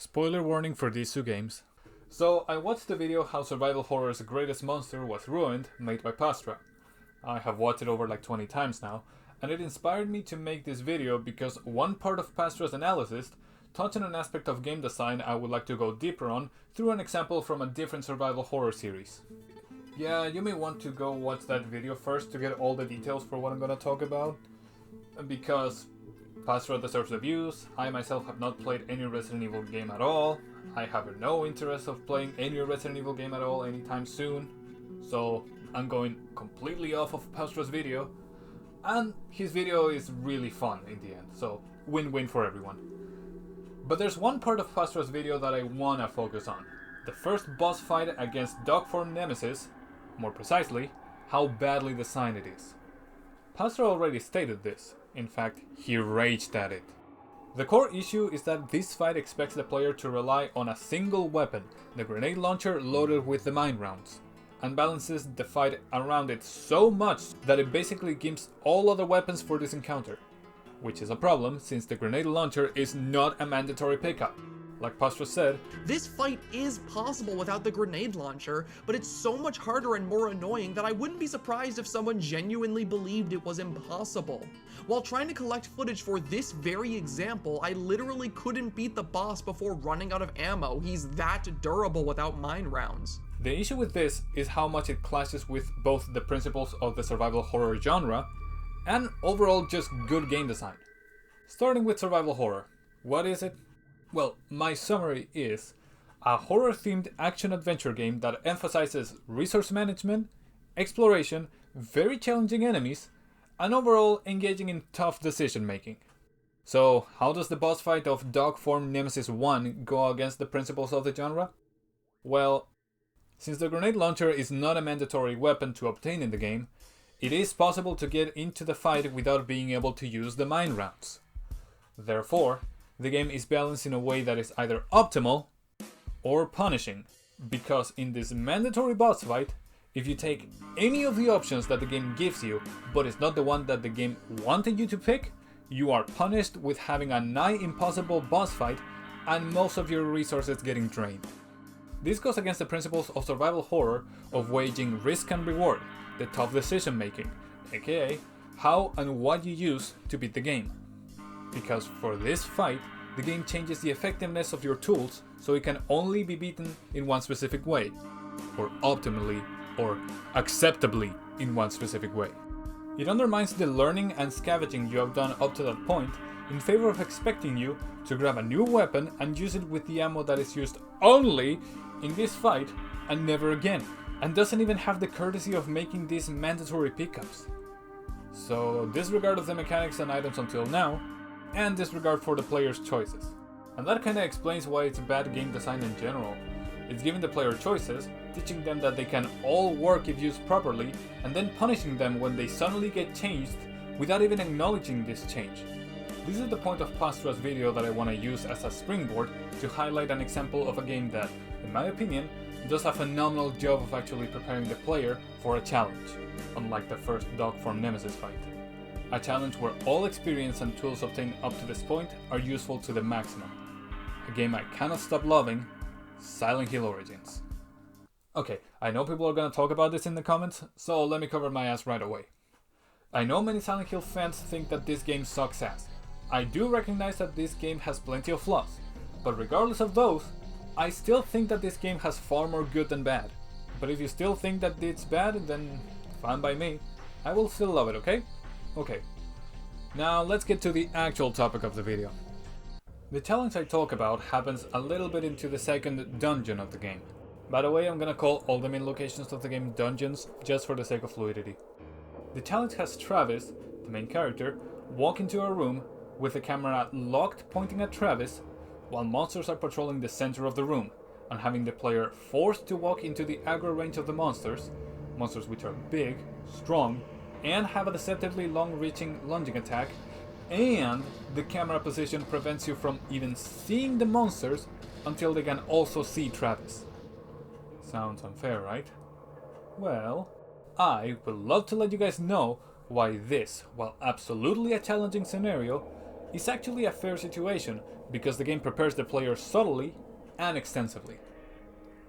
Spoiler warning for these two games. So I watched the video How Survival Horror's Greatest Monster Was Ruined, made by Pastra. I have watched it over like 20 times now, and it inspired me to make this video because one part of Pastra's analysis touched on an aspect of game design I would like to go deeper on through an example from a different survival horror series. Yeah, you may want to go watch that video first to get all the details for what I'm gonna talk about, because Pastra deserves the views. I myself have not played any Resident Evil game at all. I have no interest of playing any Resident Evil game at all anytime soon. So I'm going completely off of Pastra's video. And his video is really fun in the end, so win-win for everyone. But there's one part of Pastra's video that I wanna focus on. The first boss fight against dog form Nemesis, more precisely, how badly designed it is. Pastra already stated this. In fact, he raged at it. The core issue is that this fight expects the player to rely on a single weapon, the grenade launcher loaded with the mine rounds, and balances the fight around it so much that it basically gimps all other weapons for this encounter, which is a problem since the grenade launcher is not a mandatory pickup. Like Pastra said, this fight is possible without the grenade launcher, but it's so much harder and more annoying that I wouldn't be surprised if someone genuinely believed it was impossible. While trying to collect footage for this very example, I literally couldn't beat the boss before running out of ammo. He's that durable without mine rounds. The issue with this is how much it clashes with both the principles of the survival horror genre and overall just good game design. Starting with survival horror. What is it? Well, my summary is a horror-themed action-adventure game that emphasizes resource management, exploration, very challenging enemies, and overall engaging in tough decision-making. So, how does the boss fight of Dog Form Nemesis 1 go against the principles of the genre? Well, since the grenade launcher is not a mandatory weapon to obtain in the game, it is possible to get into the fight without being able to use the mine rounds. Therefore, the game is balanced in a way that is either optimal or punishing, because in this mandatory boss fight, if you take any of the options that the game gives you, but it's not the one that the game wanted you to pick, you are punished with having a nigh impossible boss fight and most of your resources getting drained. This goes against the principles of survival horror of weighing risk and reward, the tough decision making, aka how and what you use to beat the game. Because for this fight, the game changes the effectiveness of your tools so it can only be beaten in one specific way, or optimally, or acceptably in one specific way. It undermines the learning and scavenging you have done up to that point in favor of expecting you to grab a new weapon and use it with the ammo that is used only in this fight and never again, and doesn't even have the courtesy of making these mandatory pickups. So disregard of the mechanics and items until now, and disregard for the player's choices. And that kinda explains why it's bad game design in general. It's giving the player choices, teaching them that they can all work if used properly, and then punishing them when they suddenly get changed without even acknowledging this change. This is the point of Pastra's video that I want to use as a springboard to highlight an example of a game that, in my opinion, does a phenomenal job of actually preparing the player for a challenge, unlike the first Dog Form Nemesis fight. A challenge where all experience and tools obtained up to this point are useful to the maximum. A game I cannot stop loving, Silent Hill Origins. Okay, I know people are gonna talk about this in the comments, so let me cover my ass right away. I know many Silent Hill fans think that this game sucks ass. I do recognize that this game has plenty of flaws, but regardless of those, I still think that this game has far more good than bad. But if you still think that it's bad, then fine by me. I will still love it, okay? Okay, now let's get to the actual topic of the video. The challenge I talk about happens a little bit into the second dungeon of the game. By the way, I'm gonna call all the main locations of the game dungeons, just for the sake of fluidity. The challenge has Travis, the main character, walk into a room with the camera locked pointing at Travis, while monsters are patrolling the center of the room, and having the player forced to walk into the aggro range of the monsters which are big, strong, and have a deceptively long-reaching lunging attack, and the camera position prevents you from even seeing the monsters until they can also see Travis. Sounds unfair, right? Well, I would love to let you guys know why this, while absolutely a challenging scenario, is actually a fair situation because the game prepares the player subtly and extensively.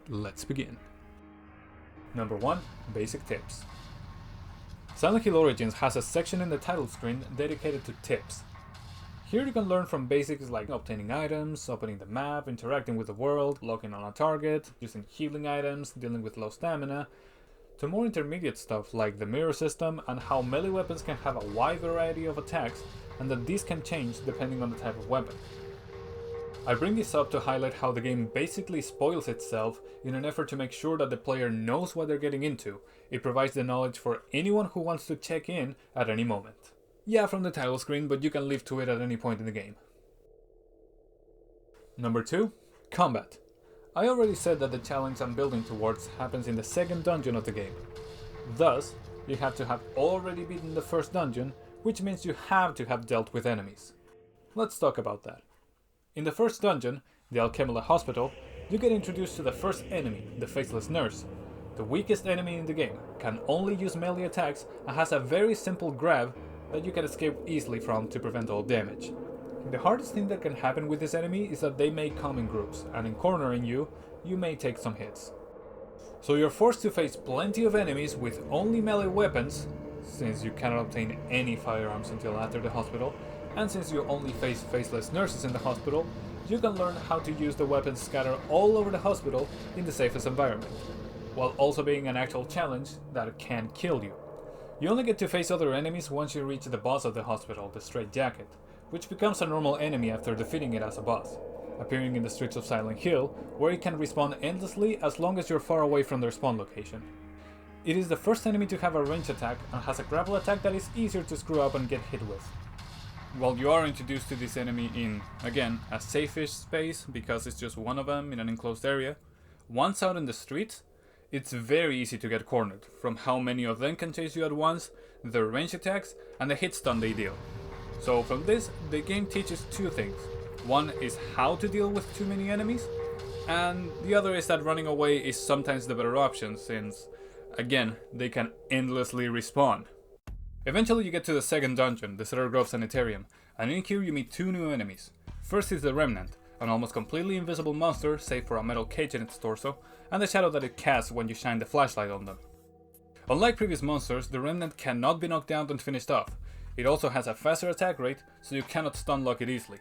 Let's begin. Number 1. Basic tips. Silent Hill Origins has a section in the title screen dedicated to tips. Here you can learn from basics like obtaining items, opening the map, interacting with the world, locking on a target, using healing items, dealing with low stamina, to more intermediate stuff like the mirror system and how melee weapons can have a wide variety of attacks and that these can change depending on the type of weapon. I bring this up to highlight how the game basically spoils itself in an effort to make sure that the player knows what they're getting into. It provides the knowledge for anyone who wants to check in at any moment. Yeah, from the title screen, but you can leave to it at any point in the game. Number 2. Combat. I already said that the challenge I'm building towards happens in the second dungeon of the game. Thus, you have to have already beaten the first dungeon, which means you have to have dealt with enemies. Let's talk about that. In the first dungeon, the Alchemilla Hospital, you get introduced to the first enemy, the Faceless Nurse. The weakest enemy in the game, can only use melee attacks and has a very simple grab that you can escape easily from to prevent all damage. The hardest thing that can happen with this enemy is that they may come in groups, and in cornering you, you may take some hits. So you're forced to face plenty of enemies with only melee weapons, since you cannot obtain any firearms until after the hospital, and since you only face faceless nurses in the hospital, you can learn how to use the weapons scattered all over the hospital in the safest environment, while also being an actual challenge that can kill you. You only get to face other enemies once you reach the boss of the hospital, the Straight Jacket, which becomes a normal enemy after defeating it as a boss, appearing in the streets of Silent Hill, where it can respawn endlessly as long as you're far away from their spawn location. It is the first enemy to have a range attack and has a grapple attack that is easier to screw up and get hit with. While you are introduced to this enemy in, again, a safe-ish space because it's just one of them in an enclosed area, once out in the streets, it's very easy to get cornered, from how many of them can chase you at once, their range attacks, and the hit stun they deal. So from this, the game teaches two things. One is how to deal with too many enemies, and the other is that running away is sometimes the better option since, again, they can endlessly respawn. Eventually you get to the second dungeon, the Cedar Grove Sanitarium, and in here you meet two new enemies. First is the Remnant, an almost completely invisible monster save for a metal cage in its torso, and the shadow that it casts when you shine the flashlight on them. Unlike previous monsters, the Remnant cannot be knocked down and finished off. It also has a faster attack rate, so you cannot stun lock it easily.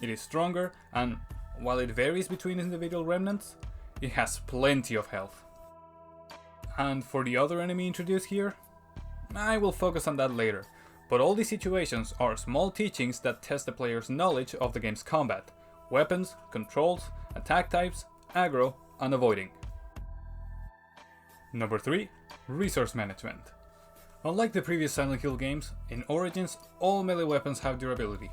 It is stronger, and while it varies between individual Remnants, it has plenty of health. And for the other enemy introduced here, I will focus on that later, but all these situations are small teachings that test the player's knowledge of the game's combat, weapons, controls, attack types, aggro, and avoiding. Number 3. Resource management. Unlike the previous Silent Hill games, in Origins all melee weapons have durability,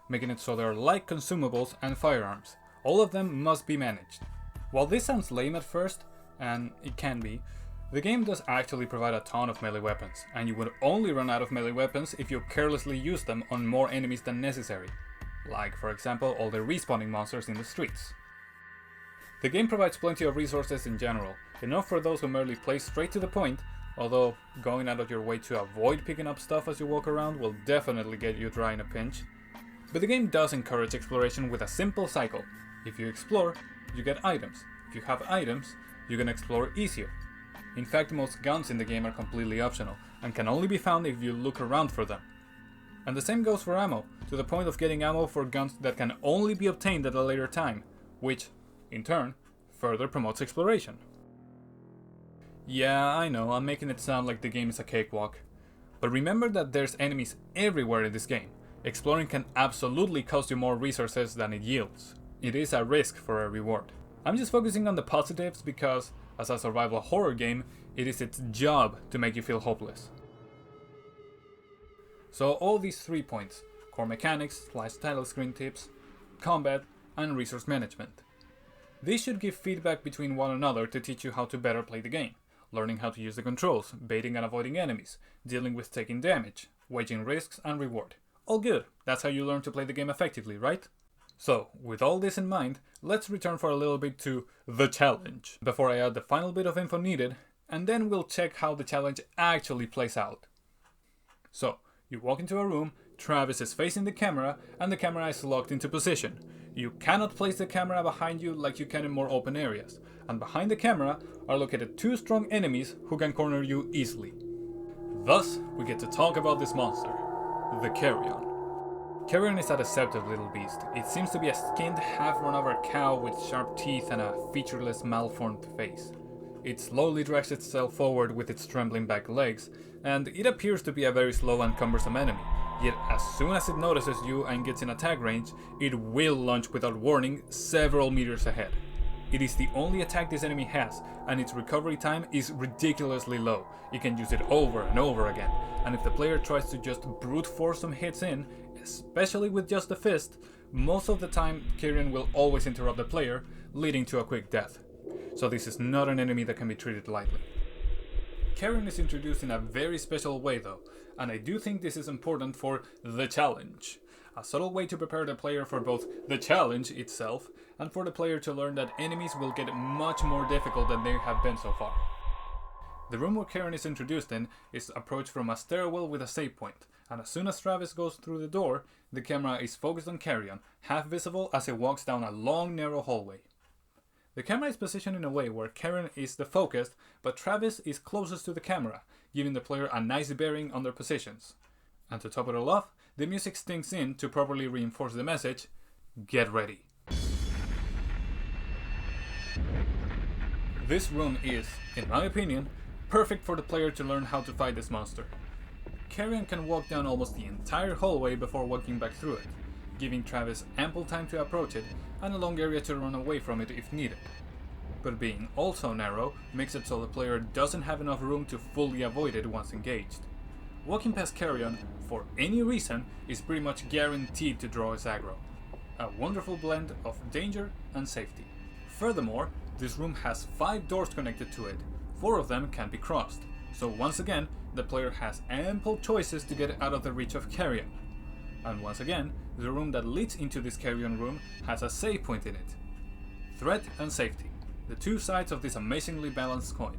making it so they are like consumables and firearms. All of them must be managed. While this sounds lame at first, and it can be, the game does actually provide a ton of melee weapons, and you would only run out of melee weapons if you carelessly use them on more enemies than necessary, like for example all the respawning monsters in the streets. The game provides plenty of resources in general, enough for those who merely play straight to the point, although going out of your way to avoid picking up stuff as you walk around will definitely get you dry in a pinch. But the game does encourage exploration with a simple cycle. If you explore, you get items. If you have items, you can explore easier. In fact, most guns in the game are completely optional, and can only be found if you look around for them. And the same goes for ammo, to the point of getting ammo for guns that can only be obtained at a later time, which, in turn, further promotes exploration. Yeah, I know, I'm making it sound like the game is a cakewalk. But remember that there's enemies everywhere in this game. Exploring can absolutely cost you more resources than it yields. It is a risk for a reward. I'm just focusing on the positives because, as a survival horror game, it is its job to make you feel hopeless. So all these 3 points, core mechanics / title screen tips, combat, and resource management. These should give feedback between one another to teach you how to better play the game, learning how to use the controls, baiting and avoiding enemies, dealing with taking damage, waging risks and reward. All good, that's how you learn to play the game effectively, right? So, with all this in mind, let's return for a little bit to the challenge, before I add the final bit of info needed, and then we'll check how the challenge actually plays out. So, you walk into a room, Travis is facing the camera and the camera is locked into position. You cannot place the camera behind you like you can in more open areas, and behind the camera are located two strong enemies who can corner you easily. Thus, we get to talk about this monster, the Carrion. Carrion is a deceptive little beast. It seems to be a skinned, half-run-over cow with sharp teeth and a featureless, malformed face. It slowly drags itself forward with its trembling back legs, and it appears to be a very slow and cumbersome enemy. Yet as soon as it notices you and gets in attack range, it will launch without warning several meters ahead. It is the only attack this enemy has, and its recovery time is ridiculously low. You can use it over and over again, and if the player tries to just brute force some hits in, especially with just the fist, most of the time Carrion will always interrupt the player, leading to a quick death. So this is not an enemy that can be treated lightly. Carrion is introduced in a very special way though, and I do think this is important for the challenge. A subtle way to prepare the player for both the challenge itself and for the player to learn that enemies will get much more difficult than they have been so far. The room where Carrion is introduced in is approached from a stairwell with a save point, and as soon as Travis goes through the door, the camera is focused on Carrion, half visible as it walks down a long narrow hallway. The camera is positioned in a way where Carrion is the focus, but Travis is closest to the camera, giving the player a nice bearing on their positions. And to top it all off, the music stinks in to properly reinforce the message, get ready. This room is, in my opinion, perfect for the player to learn how to fight this monster. Carrion can walk down almost the entire hallway before walking back through it, giving Travis ample time to approach it and a long area to run away from it if needed. But being also narrow makes it so the player doesn't have enough room to fully avoid it once engaged. Walking past Carrion, for any reason, is pretty much guaranteed to draw his aggro. A wonderful blend of danger and safety. Furthermore, this room has 5 doors connected to it. 4 of them can be crossed, so once again, the player has ample choices to get out of the reach of Carrion. And once again, the room that leads into this Carrion room has a save point in it. Threat and safety, the two sides of this amazingly balanced coin.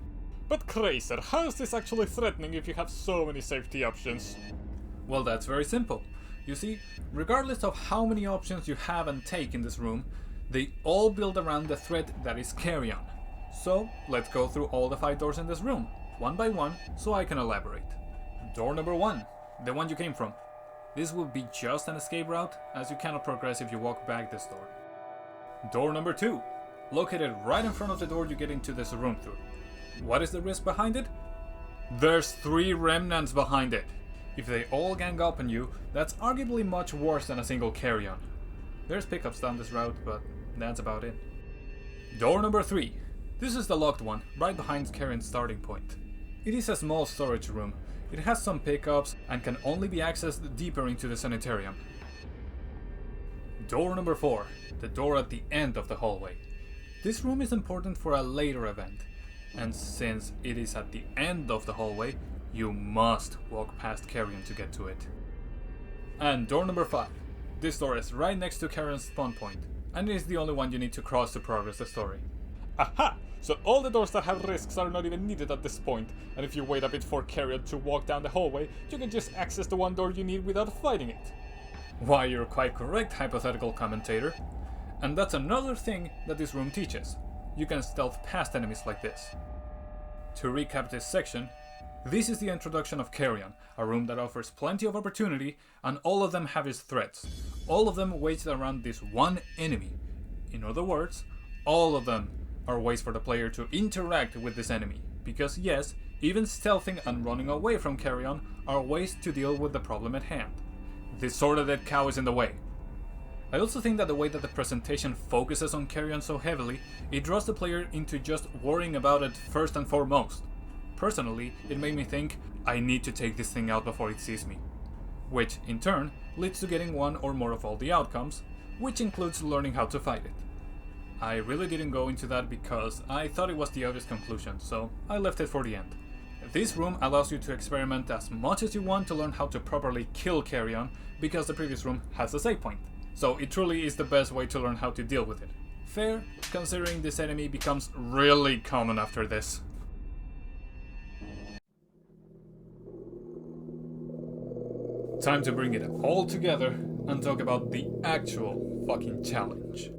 But Kraser, how is this actually threatening if you have so many safety options? Well, that's very simple. You see, regardless of how many options you have and take in this room, they all build around the threat that is Carrion. So, let's go through all the 5 doors in this room, one by one, so I can elaborate. Door number 1, the one you came from. This will be just an escape route, as you cannot progress if you walk back this door. Door number 2, located right in front of the door you get into this room through. What is the risk behind it? There's 3 remnants behind it. If they all gang up on you, that's arguably much worse than a single Carrion. There's pickups down this route, but that's about it. Door number 3. This is the locked one, right behind Carrion's starting point. It is a small storage room. It has some pickups and can only be accessed deeper into the sanitarium. Door number 4, the door at the end of the hallway. This room is important for a later event, and since it is at the end of the hallway, you must walk past Carrion to get to it. And door number 5. This door is right next to Carrion's spawn point, and it is the only one you need to cross to progress the story. Aha! So all the doors that have risks are not even needed at this point, and if you wait a bit for Carrion to walk down the hallway, you can just access the one door you need without fighting it. Why, you're quite correct, hypothetical commentator. And that's another thing that this room teaches. You can stealth past enemies like this. To recap this section, this is the introduction of Carrion, a room that offers plenty of opportunity, and all of them have its threats. All of them waged around this one enemy. In other words, all of them are ways for the player to interact with this enemy, because yes, even stealthing and running away from Carrion are ways to deal with the problem at hand. This sort of dead cow is in the way. I also think that the way that the presentation focuses on Carrion so heavily, it draws the player into just worrying about it first and foremost. Personally, it made me think, I need to take this thing out before it sees me. Which, in turn, leads to getting one or more of all the outcomes, which includes learning how to fight it. I really didn't go into that because I thought it was the obvious conclusion, so I left it for the end. This room allows you to experiment as much as you want to learn how to properly kill Carrion, because the previous room has a save point. So it truly is the best way to learn how to deal with it. Fair, considering this enemy becomes really common after this. time to bring it all together and talk about the actual fucking challenge.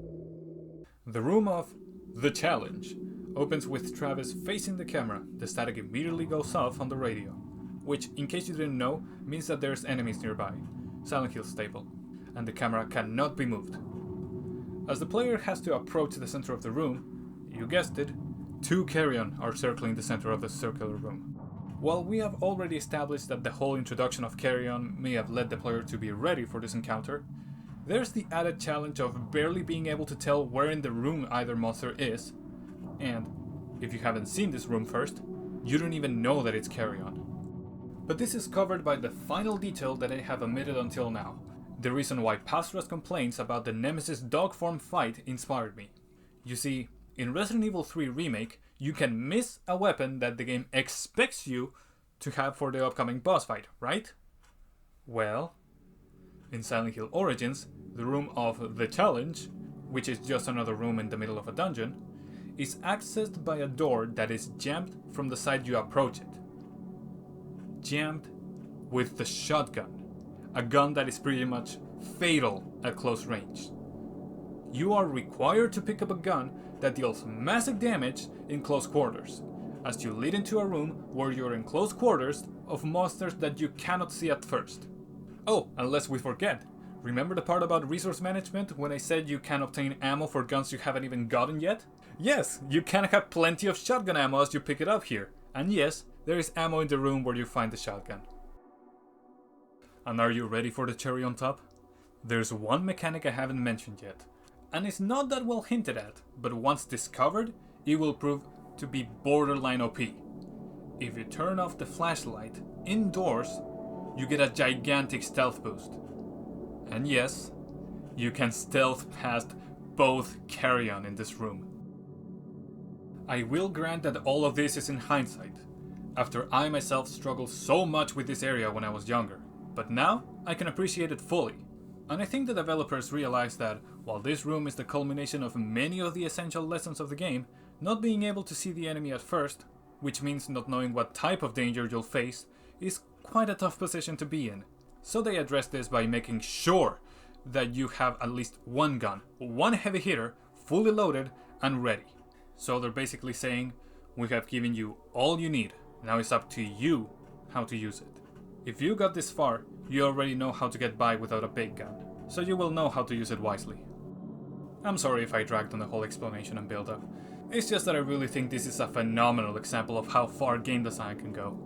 The room of the challenge opens with Travis facing the camera. The static immediately goes off on the radio, which, in case you didn't know, means that there's enemies nearby, Silent Hill staple, and the camera cannot be moved. As the player has to approach the center of the room, you guessed it, 2 carrion are circling the center of the circular room. While we have already established that the whole introduction of carrion may have led the player to be ready for this encounter, there's the added challenge of barely being able to tell where in the room either monster is, and if you haven't seen this room first, you don't even know that it's carrion. But this is covered by the final detail that I have omitted until now, the reason why Pastra's complaints about the Nemesis dog form fight inspired me. You see, in Resident Evil 3 Remake, you can miss a weapon that the game expects you to have for the upcoming boss fight, right? Well, in Silent Hill Origins, the room of the challenge, which is just another room in the middle of a dungeon, is accessed by a door that is jammed from the side you approach it. Jammed with the shotgun, a gun that is pretty much fatal at close range. You are required to pick up a gun that deals massive damage in close quarters, as you lead into a room where you're in close quarters of monsters that you cannot see at first. Oh, and lest we forget, remember the part about resource management when I said you can obtain ammo for guns you haven't even gotten yet? Yes, you can have plenty of shotgun ammo as you pick it up here, and yes, there is ammo in the room where you find the shotgun. And are you ready for the cherry on top? There's one mechanic I haven't mentioned yet, and it's not that well hinted at, but once discovered, it will prove to be borderline OP. If you turn off the flashlight indoors, you get a gigantic stealth boost. And yes, you can stealth past both carrion in this room. I will grant that all of this is in hindsight, after I myself struggled so much with this area when I was younger, but now I can appreciate it fully. And I think the developers realized that, while this room is the culmination of many of the essential lessons of the game, not being able to see the enemy at first, which means not knowing what type of danger you'll face, is quite a tough position to be in. So they addressed this by making sure that you have at least one gun, one heavy hitter, fully loaded and ready. So they're basically saying, we have given you all you need, now it's up to you how to use it. If you got this far, you already know how to get by without a big gun, so you will know how to use it wisely. I'm sorry if I dragged on the whole explanation and build up. It's just that I really think this is a phenomenal example of how far game design can go.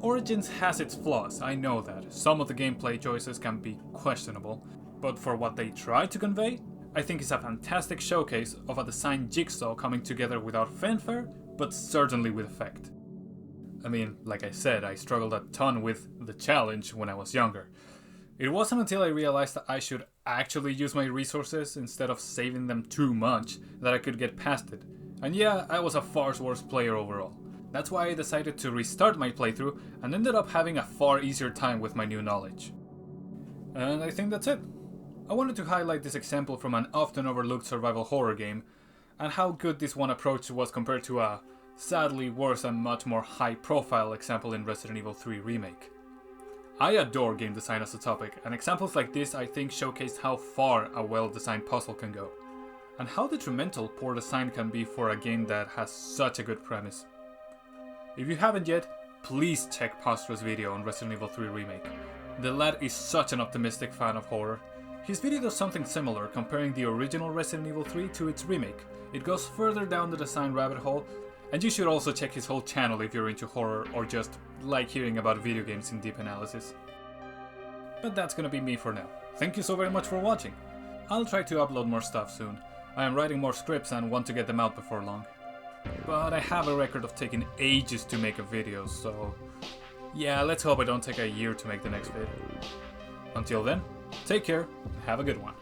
Origins has its flaws, I know that. Some of the gameplay choices can be questionable, but for what they try to convey, I think it's a fantastic showcase of a design jigsaw coming together without fanfare, but certainly with effect. I mean, like I said, I struggled a ton with the challenge when I was younger. It wasn't until I realized that I should actually use my resources instead of saving them too much that I could get past it. And yeah, I was a far worse player overall. That's why I decided to restart my playthrough and ended up having a far easier time with my new knowledge. And I think that's it. I wanted to highlight this example from an often overlooked survival horror game, and how good this one approach was compared to a sadly worse and much more high-profile example in Resident Evil 3 Remake. I adore game design as a topic, and examples like this I think showcase how far a well-designed puzzle can go, and how detrimental poor design can be for a game that has such a good premise. If you haven't yet, please check Pastra's video on Resident Evil 3 Remake. The lad is such an optimistic fan of horror. His video does something similar, comparing the original Resident Evil 3 to its remake. It goes further down the design rabbit hole, and you should also check his whole channel if you're into horror or just like hearing about video games in deep analysis. But that's gonna be me for now. Thank you so very much for watching. I'll try to upload more stuff soon. I am writing more scripts and want to get them out before long. But I have a record of taking ages to make a video, so yeah, let's hope I don't take a year to make the next vid. Until then, take care and have a good one.